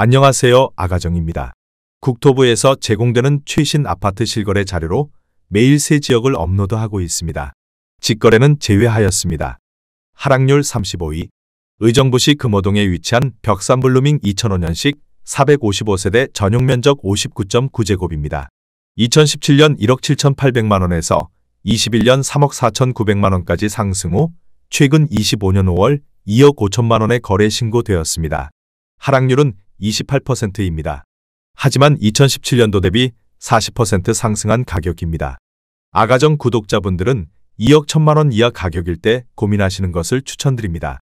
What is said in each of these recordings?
안녕하세요, 아가정입니다. 국토부에서 제공되는 최신 아파트 실거래 자료로 매일 새 지역을 업로드하고 있습니다. 직거래는 제외하였습니다. 하락률 35위. 의정부시 금호동에 위치한 벽산블루밍 2005년식 455세대 전용 면적 59.9제곱입니다. 2017년 1억 7,800만원에서 21년 3억 4,900만원까지 상승 후 최근 25년 5월 2억 5천만원에 거래 신고되었습니다. 하락률은 28%입니다. 하지만 2017년도 대비 40% 상승한 가격입니다. 아가정 구독자분들은 2억 1천만원 이하 가격일 때 고민하시는 것을 추천드립니다.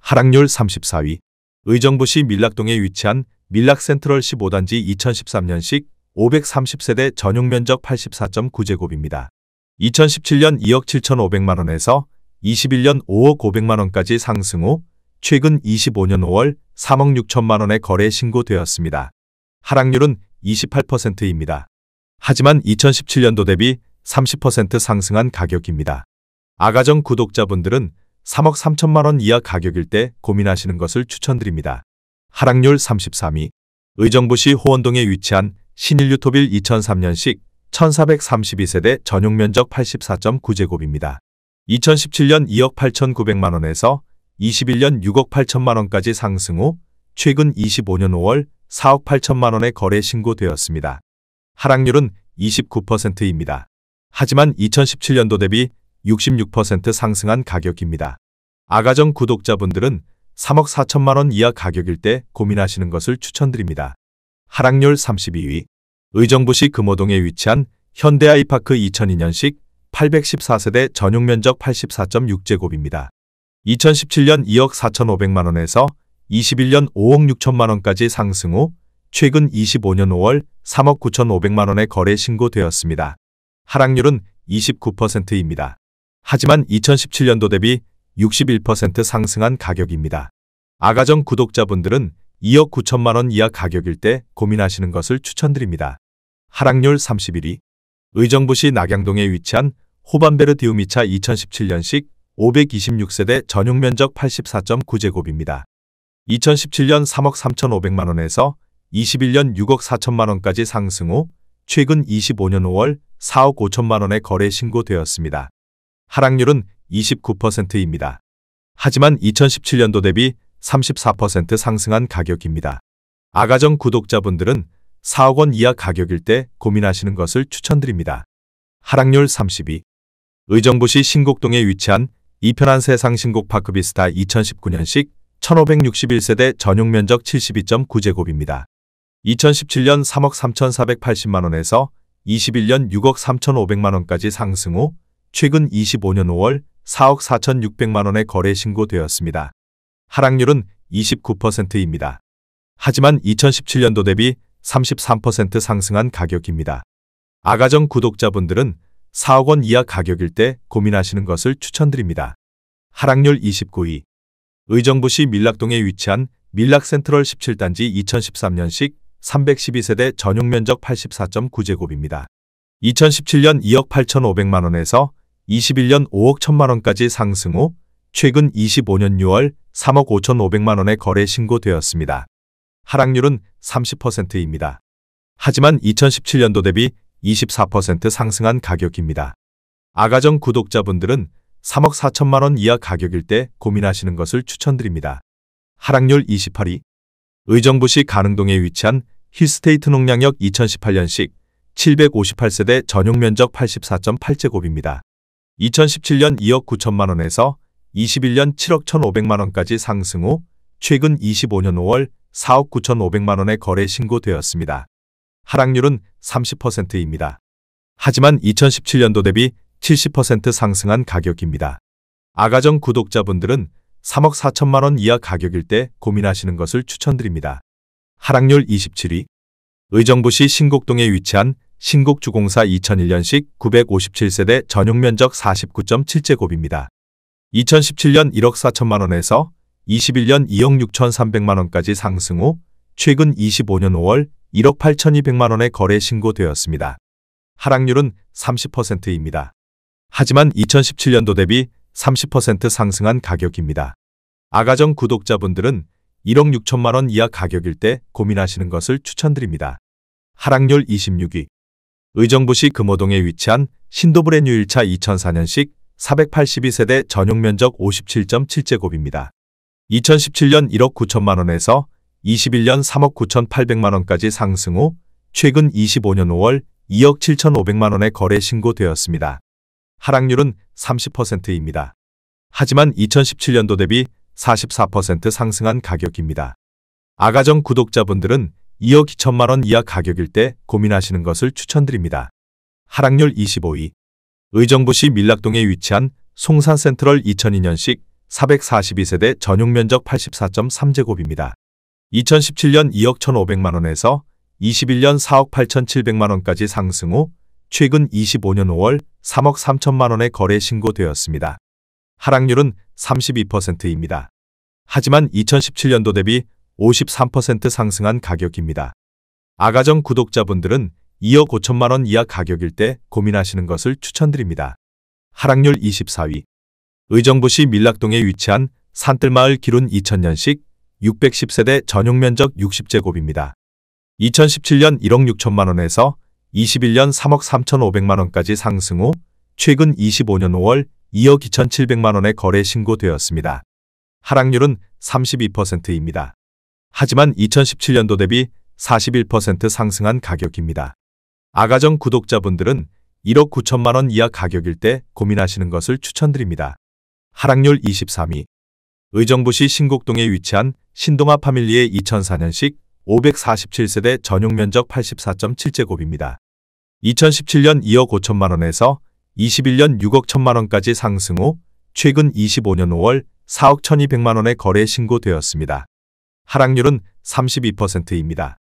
하락률 34위. 의정부시 밀락동에 위치한 밀락센트럴 15단지 2013년식 530세대 전용 면적 84.9제곱입니다. 2017년 2억 7,500만원에서 21년 5억 500만원까지 상승 후 최근 25년 5월 3억 6천만원에 거래 신고되었습니다. 하락률은 28%입니다. 하지만 2017년도 대비 30% 상승한 가격입니다. 아가정 구독자분들은 3억 3천만원 이하 가격일 때 고민하시는 것을 추천드립니다. 하락률 33위. 의정부시 호원동에 위치한 신일유토빌 2003년식 1432세대 전용 면적 84.9제곱입니다. 2017년 2억 8,900만원에서 21년 6억 8천만원까지 상승 후 최근 25년 5월 4억 8천만원에 거래 신고되었습니다. 하락률은 29%입니다. 하지만 2017년도 대비 66% 상승한 가격입니다. 아가정 구독자분들은 3억 4천만원 이하 가격일 때 고민하시는 것을 추천드립니다. 하락률 32위. 의정부시 금호동에 위치한 현대아이파크 2002년식 814세대 전용 면적 84.6제곱입니다. 2017년 2억 4,500만원에서 21년 5억 6천만원까지 상승 후 최근 25년 5월 3억 9,500만원에 거래 신고되었습니다. 하락률은 29%입니다. 하지만 2017년도 대비 61% 상승한 가격입니다. 아가정 구독자분들은 2억 9천만원 이하 가격일 때 고민하시는 것을 추천드립니다. 하락률 31위. 의정부시 낙양동에 위치한 호반베르디우미차 2017년식 526세대 전용 면적 84.9제곱입니다. 2017년 3억 3,500만원에서 21년 6억 4천만원까지 상승 후 최근 25년 5월 4억 5천만원에 거래 신고되었습니다. 하락률은 29%입니다. 하지만 2017년도 대비 34% 상승한 가격입니다. 아가정 구독자분들은 4억 원 이하 가격일 때 고민하시는 것을 추천드립니다. 하락률 30위. 의정부시 신곡동에 위치한 이편한 세상 신곡파크비스타 2019년식 1561세대 전용 면적 72.9제곱입니다. 2017년 3억 3,480만원에서 21년 6억 3,500만원까지 상승 후 최근 25년 5월 4억 4,600만원에 거래 신고되었습니다. 하락률은 29%입니다. 하지만 2017년도 대비 33% 상승한 가격입니다. 아가정 구독자분들은 4억 원 이하 가격일 때 고민하시는 것을 추천드립니다. 하락률 29위. 의정부시 밀락동에 위치한 밀락센트럴 17단지 2013년식 312세대 전용 면적 84.9제곱입니다. 2017년 2억 8,500만원에서 21년 5억 1천만원까지 상승 후 최근 25년 6월 3억 5,500만원에 거래 신고되었습니다. 하락률은 30%입니다. 하지만 2017년도 대비 24% 상승한 가격입니다. 아가정 구독자분들은 3억 4천만원 이하 가격일 때 고민하시는 것을 추천드립니다. 하락률 28위. 의정부시 가능동에 위치한 힐스테이트 농량역 2018년식 758세대 전용 면적 84.8제곱입니다. 2017년 2억 9천만원에서 21년 7억 1,500만원까지 상승 후 최근 25년 5월 4억 9,500만원에 거래 신고되었습니다. 하락률은 30%입니다. 하지만 2017년도 대비 70% 상승한 가격입니다. 아가정 구독자분들은 3억 4천만원 이하 가격일 때 고민하시는 것을 추천드립니다. 하락률 27위. 의정부시 신곡동에 위치한 신곡주공사 2001년식 957세대 전용 면적 49.7제곱입니다. 2017년 1억 4천만원에서 21년 2억 6,300만원까지 상승 후 최근 25년 5월 1억 8,200만원에 거래 신고되었습니다. 하락률은 30%입니다. 하지만 2017년도 대비 30% 상승한 가격입니다. 아가정 구독자분들은 1억 6천만 원 이하 가격일 때 고민하시는 것을 추천드립니다. 하락률 26위. 의정부시 금호동에 위치한 신도브레뉴 1차 2004년식 482세대 전용 면적 57.7제곱입니다. 2017년 1억 9천만 원에서 21년 3억 9,800만 원까지 상승 후 최근 25년 5월 2억 7,500만 원에 거래 신고되었습니다. 하락률은 30%입니다. 하지만 2017년도 대비 44% 상승한 가격입니다. 아가정 구독자분들은 2억 2천만 원 이하 가격일 때 고민하시는 것을 추천드립니다. 하락률 25위. 의정부시 밀락동에 위치한 송산 센트럴 2002년식 442세대 전용 면적 84.3제곱입니다. 2017년 2억 1,500만 원에서 21년 4억 8,700만 원까지 상승 후 최근 25년 5월 3억 3천만 원에 거래 신고되었습니다. 하락률은 32%입니다. 하지만 2017년도 대비 53% 상승한 가격입니다. 아가정 구독자분들은 2억 5천만 원 이하 가격일 때 고민하시는 것을 추천드립니다. 하락률 24위. 의정부시 밀락동에 위치한 산뜰마을 기룬 2000년식 610세대 전용 면적 60제곱입니다. 2017년 1억 6천만 원에서 21년 3억 3,500만 원까지 상승 후 최근 25년 5월 2억 2,700만 원에 거래 신고되었습니다. 하락률은 32%입니다. 하지만 2017년도 대비 41% 상승한 가격입니다. 아가정 구독자분들은 1억 9천만 원 이하 가격일 때 고민하시는 것을 추천드립니다. 하락률 23위. 의정부시 신곡동에 위치한 신동아 파밀리의 2004년식 547세대 전용 면적 84.7제곱입니다. 2017년 2억 5천만 원에서 21년 6억 1천만 원까지 상승 후 최근 25년 5월 4억 1,200만 원에 거래 신고되었습니다. 하락률은 32%입니다.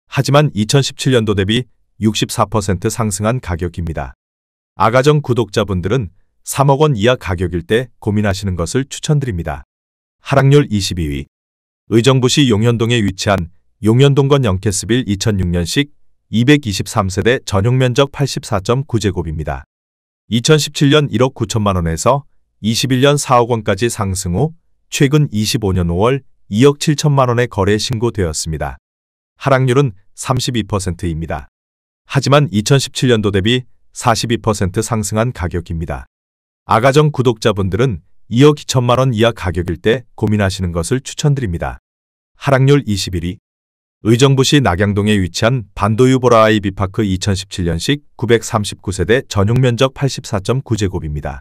하지만 2017년도 대비 64% 상승한 가격입니다. 아가정 구독자분들은 3억 원 이하 가격일 때 고민하시는 것을 추천드립니다. 하락률 22위. 의정부시 용현동에 위치한 용현동건 영캐스빌 2006년식 223세대 전용 면적 84.9제곱입니다. 2017년 1억 9천만 원에서 21년 4억 원까지 상승 후 최근 25년 5월 2억 7천만 원에 거래 신고되었습니다. 하락률은 32%입니다. 하지만 2017년도 대비 42% 상승한 가격입니다. 아가정 구독자분들은 2억 2천만 원 이하 가격일 때 고민하시는 것을 추천드립니다. 하락률 21위. 의정부시 낙양동에 위치한 반도유보라 아이비파크 2017년식 939세대 전용 면적 84.9제곱입니다.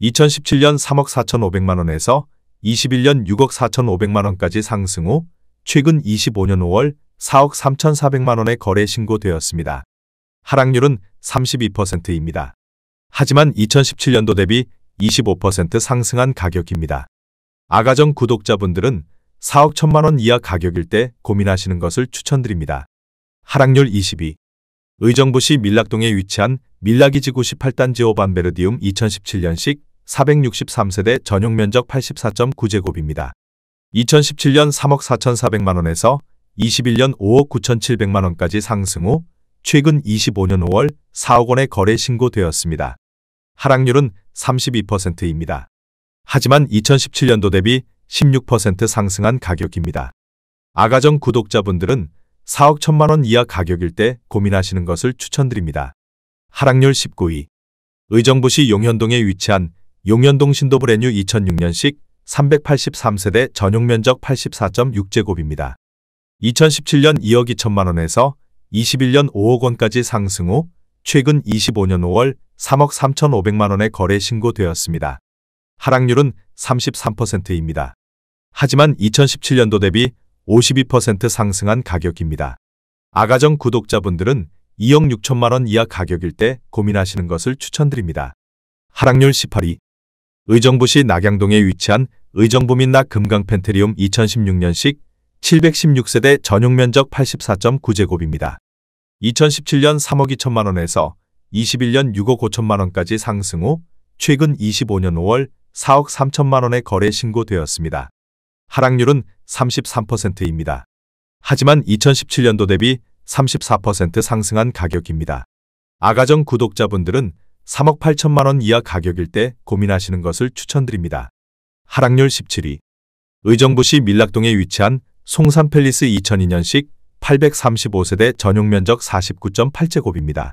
2017년 3억 4,500만 원에서 21년 6억 4,500만 원까지 상승 후 최근 25년 5월 4억 3,400만 원에 거래 신고되었습니다. 하락률은 32%입니다. 하지만 2017년도 대비 25% 상승한 가격입니다. 아가정 구독자분들은 4억 1천만 원 이하 가격일 때 고민하시는 것을 추천드립니다. 하락률 20위. 의정부시 밀락동에 위치한 밀락이지 98단지 오반베르디움 2017년식 463세대 전용 면적 84.9제곱입니다. 2017년 3억 4,400만 원에서 21년 5억 9,700만 원까지 상승 후 최근 25년 5월 4억 원에 거래 신고되었습니다. 하락률은 32%입니다. 하지만 2017년도 대비 16% 상승한 가격입니다. 아가정 구독자분들은 4억 1천만 원 이하 가격일 때 고민하시는 것을 추천드립니다. 하락률 19위. 의정부시 용현동에 위치한 용현동 신도브레뉴 2006년식 383세대 전용 면적 84.6제곱입니다. 2017년 2억 2천만 원에서 21년 5억 원까지 상승 후 최근 25년 5월 3억 3,500만 원에 거래 신고되었습니다. 하락률은 33%입니다. 하지만 2017년도 대비 52% 상승한 가격입니다. 아가정 구독자분들은 2억 6천만 원 이하 가격일 때 고민하시는 것을 추천드립니다. 하락률 18위. 의정부시 낙양동에 위치한 의정부민낙 금강펜트리움 2016년식 716세대 전용 면적 84.9제곱입니다. 2017년 3억 2천만 원에서 21년 6억 5천만 원까지 상승 후 최근 25년 5월 4억 3천만 원에 거래 신고되었습니다. 하락률은 33%입니다. 하지만 2017년도 대비 34% 상승한 가격입니다. 아가정 구독자분들은 3억 8천만 원 이하 가격일 때 고민하시는 것을 추천드립니다. 하락률 17위. 의정부시 밀락동에 위치한 송산팰리스 2002년식 835세대 전용 면적 49.8제곱입니다.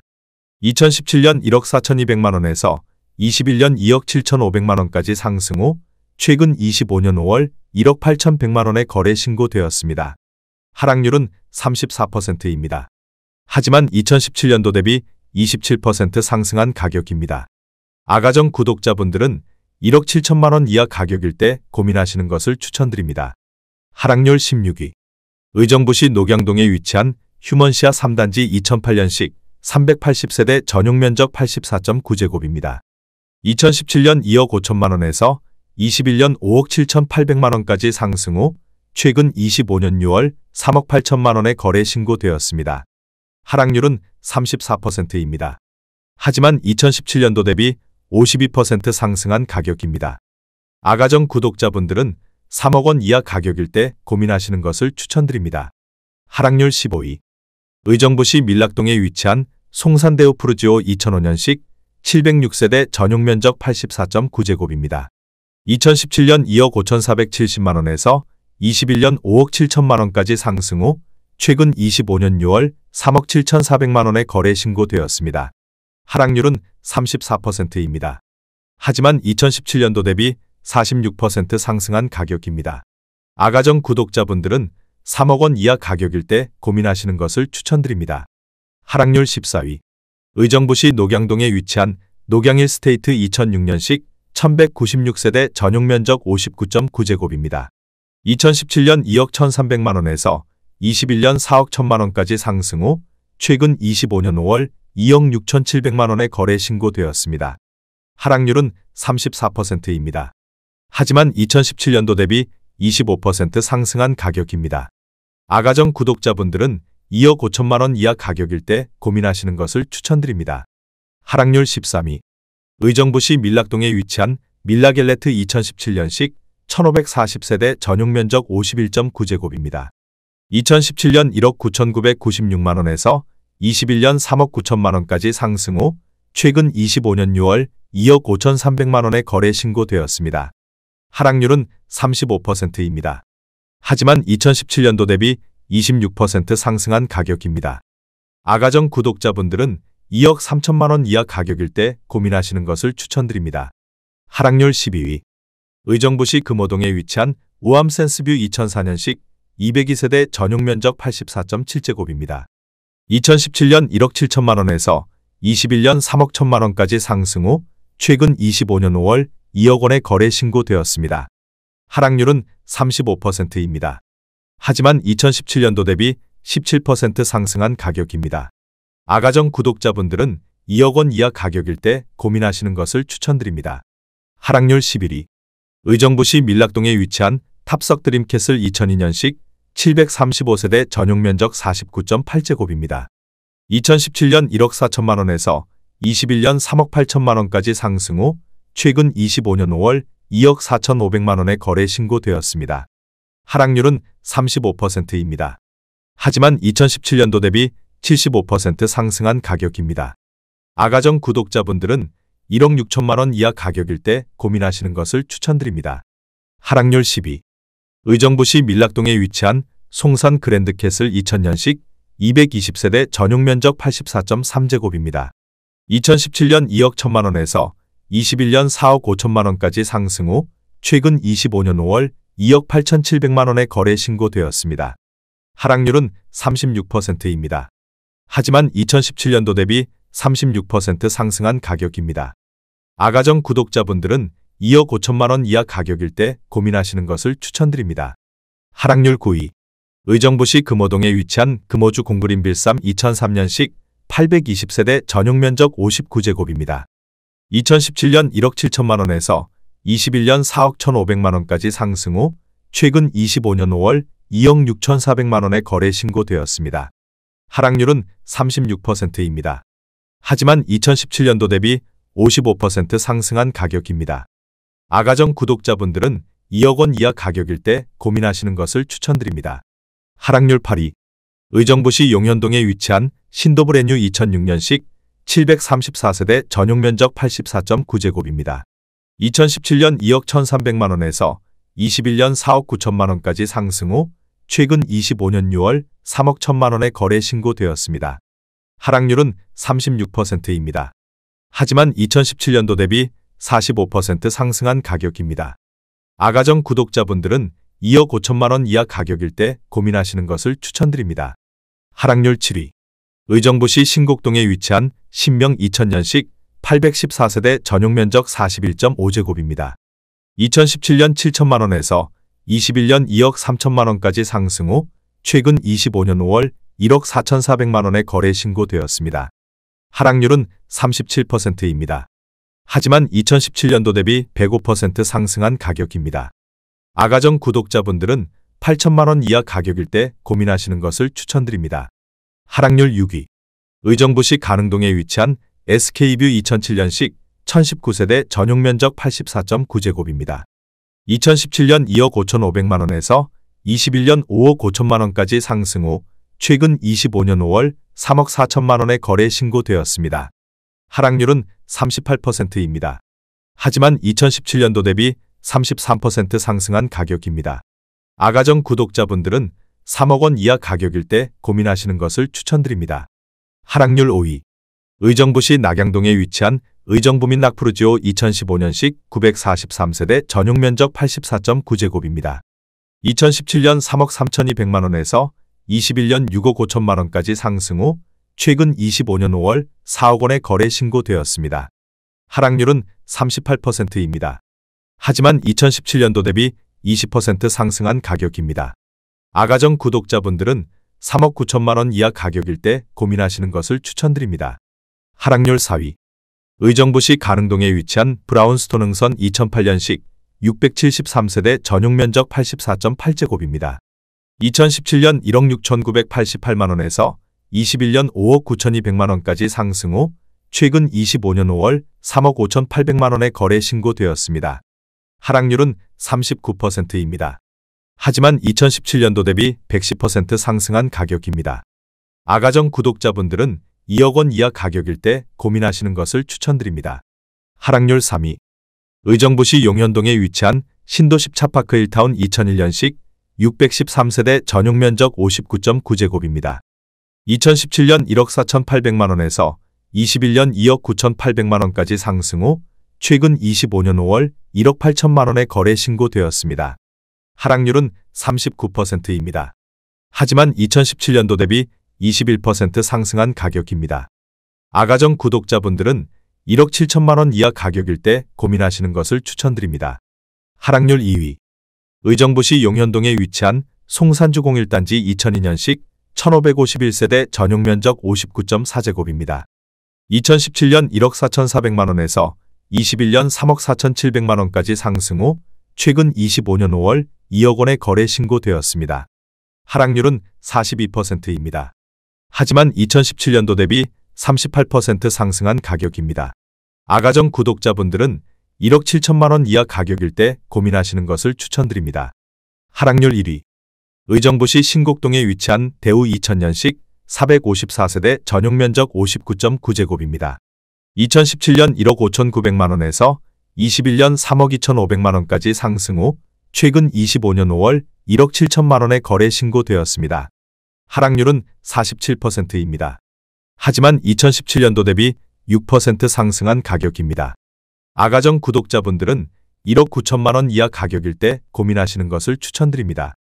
2017년 1억 4,200만원에서 21년 2억 7,500만원까지 상승 후 최근 25년 5월 1억 8,100만원에 거래 신고되었습니다. 하락률은 34%입니다. 하지만 2017년도 대비 27% 상승한 가격입니다. 아가정 구독자분들은 1억 7천만원 이하 가격일 때 고민하시는 것을 추천드립니다. 하락률 16위. 의정부시 녹양동에 위치한 휴먼시아 3단지 2008년식 380세대 전용 면적 84.9제곱입니다. 2017년 2억 5천만원에서 21년 5억 7,800만원까지 상승 후 최근 25년 6월 3억 8천만원에 거래 신고되었습니다. 하락률은 34%입니다. 하지만 2017년도 대비 52% 상승한 가격입니다. 아가정 구독자분들은 3억 원 이하 가격일 때 고민하시는 것을 추천드립니다. 하락률 15위. 의정부시 밀락동에 위치한 송산대우 푸르지오 2005년식 706세대 전용 면적 84.9제곱입니다. 2017년 2억 5,470만원에서 21년 5억 7천만원까지 상승 후 최근 25년 6월 3억 7,400만원에 거래 신고되었습니다. 하락률은 34%입니다. 하지만 2017년도 대비 46% 상승한 가격입니다. 아가정 구독자분들은 3억 원 이하 가격일 때 고민하시는 것을 추천드립니다. 하락률 14위. 의정부시 녹양동에 위치한 녹양일스테이트 2006년식 1196세대 전용 면적 59.9제곱입니다. 2017년 2억 1,300만원에서 21년 4억 1천만원까지 상승 후 최근 25년 5월 2억 6,700만원에 거래 신고되었습니다. 하락률은 34%입니다. 하지만 2017년도 대비 25% 상승한 가격입니다. 아가정 구독자분들은 2억 5천만원 이하 가격일 때 고민하시는 것을 추천드립니다. 하락률 13위. 의정부시 밀락동에 위치한 밀라겔레트 2017년식 1540세대 전용 면적 51.9제곱입니다. 2017년 1억 9,996만원에서 21년 3억 9천만원까지 상승 후 최근 25년 6월 2억 5,300만원에 거래 신고되었습니다. 하락률은 35%입니다. 하지만 2017년도 대비 26% 상승한 가격입니다. 아가정 구독자분들은 2억 3천만원 이하 가격일 때 고민하시는 것을 추천드립니다. 하락률 12위. 의정부시 금호동에 위치한 우암 센스뷰 2004년식 202세대 전용 면적 84.7제곱입니다. 2017년 1억 7천만원에서 21년 3억 1천만원까지 상승 후 최근 25년 5월 2억 원에 거래 신고되었습니다. 하락률은 35%입니다. 하지만 2017년도 대비 17% 상승한 가격입니다. 아가정 구독자분들은 2억 원 이하 가격일 때 고민하시는 것을 추천드립니다. 하락률 11위. 의정부시 밀락동에 위치한 탑석 드림캐슬 2002년식 735세대 전용 면적 49.8제곱입니다. 2017년 1억 4천만원에서 21년 3억 8천만원까지 상승 후 최근 25년 5월 2억 4,500만원에 거래 신고되었습니다. 하락률은 35%입니다. 하지만 2017년도 대비 75% 상승한 가격입니다. 아가정 구독자분들은 1억 6천만원 이하 가격일 때 고민하시는 것을 추천드립니다. 하락률 10위. 의정부시 밀락동에 위치한 송산 그랜드캐슬 2000년식 220세대 전용 면적 84.3제곱입니다. 2017년 2억 1천만원에서 21년 4억 5천만원까지 상승 후 최근 25년 5월 2억 8,700만원에 거래 신고되었습니다. 하락률은 36%입니다. 하지만 2017년도 대비 36% 상승한 가격입니다. 아가정 구독자분들은 2억 5천만원 이하 가격일 때 고민하시는 것을 추천드립니다. 하락률 9위. 의정부시 금호동에 위치한 금호주 공그린 빌삼 2003년식 820세대 전용 면적 59제곱입니다. 2017년 1억 7천만원에서 21년 4억 1,500만원까지 상승 후 최근 25년 5월 2억 6,400만원에 거래 신고되었습니다. 하락률은 36%입니다. 하지만 2017년도 대비 55% 상승한 가격입니다. 아가정 구독자분들은 2억 원 이하 가격일 때 고민하시는 것을 추천드립니다. 하락률 8위. 의정부시 용현동에 위치한 신도브레뉴 2006년식 734세대 전용 면적 84.9제곱입니다. 2017년 2억 1,300만원에서 21년 4억 9천만원까지 상승 후 최근 25년 6월 3억 1천만 원의 거래 신고되었습니다. 하락률은 36%입니다. 하지만 2017년도 대비 45% 상승한 가격입니다. 아가정 구독자분들은 2억 5천만 원 이하 가격일 때 고민하시는 것을 추천드립니다. 하락률 7위. 의정부시 신곡동에 위치한 신명 2000년식 814세대 전용 면적 41.5제곱입니다. 2017년 7천만 원에서 21년 2억 3천만 원까지 상승 후 최근 25년 5월 1억 4,400만 원의 거래 신고되었습니다. 하락률은 37%입니다. 하지만 2017년도 대비 105% 상승한 가격입니다. 아가정 구독자분들은 8천만 원 이하 가격일 때 고민하시는 것을 추천드립니다. 하락률 6위. 의정부시 가능동에 위치한 SK뷰 2007년식 1019세대 전용 면적 84.9제곱입니다. 2017년 2억 5,500만 원에서 21년 5억 5천만 원까지 상승 후 최근 25년 5월 3억 4천만 원의 거래 신고되었습니다. 하락률은 38%입니다. 하지만 2017년도 대비 33% 상승한 가격입니다. 아가정 구독자분들은 3억 원 이하 가격일 때 고민하시는 것을 추천드립니다. 하락률 5위. 의정부시 낙양동에 위치한 의정부민 낙프루지오 2015년식 943세대 전용 면적 84.9제곱입니다. 2017년 3억 3,200만 원에서 21년 6억 5천만 원까지 상승 후 최근 25년 5월 4억 원의 거래 신고되었습니다. 하락률은 38%입니다. 하지만 2017년도 대비 20% 상승한 가격입니다. 아가정 구독자분들은 3억 9천만 원 이하 가격일 때 고민하시는 것을 추천드립니다. 하락률 4위. 의정부시 가능동에 위치한 브라운스톤 흥선 2008년식 673세대 전용 면적 84.8제곱입니다. 2017년 1억 6,988만 원에서 21년 5억 9,200만 원까지 상승 후 최근 25년 5월 3억 5,800만 원의 거래 신고되었습니다. 하락률은 39%입니다. 하지만 2017년도 대비 110% 상승한 가격입니다. 아가정 구독자분들은 2억 원 이하 가격일 때 고민하시는 것을 추천드립니다. 하락률 3위. 의정부시 용현동에 위치한 신도십 차파크 1타운 2001년식 613세대 전용 면적 59.9제곱입니다. 2017년 1억 4,800만 원에서 21년 2억 9,800만 원까지 상승 후 최근 25년 5월 1억 8천만 원의 거래 신고되었습니다. 하락률은 39%입니다. 하지만 2017년도 대비 21% 상승한 가격입니다. 아가정 구독자분들은 1억 7천만 원 이하 가격일 때 고민하시는 것을 추천드립니다. 하락률 2위. 의정부시 용현동에 위치한 송산주 01단지 2002년식 1551세대 전용 면적 59.4제곱입니다. 2017년 1억 4,400만 원에서 21년 3억 4,700만 원까지 상승 후 최근 25년 5월 2억 원의 거래 신고되었습니다. 하락률은 42%입니다. 하지만 2017년도 대비 38% 상승한 가격입니다. 아가정 구독자분들은 1억 7천만 원 이하 가격일 때 고민하시는 것을 추천드립니다. 하락률 1위. 의정부시 신곡동에 위치한 대우 2000년식 454세대 전용 면적 59.9제곱입니다. 2017년 1억 5,900만 원에서 21년 3억 2,500만 원까지 상승 후 최근 25년 5월 1억 7천만 원의 거래 신고되었습니다. 하락률은 47%입니다. 하지만 2017년도 대비 6% 상승한 가격입니다. 아가정 구독자분들은 1억 9천만 원 이하 가격일 때 고민하시는 것을 추천드립니다.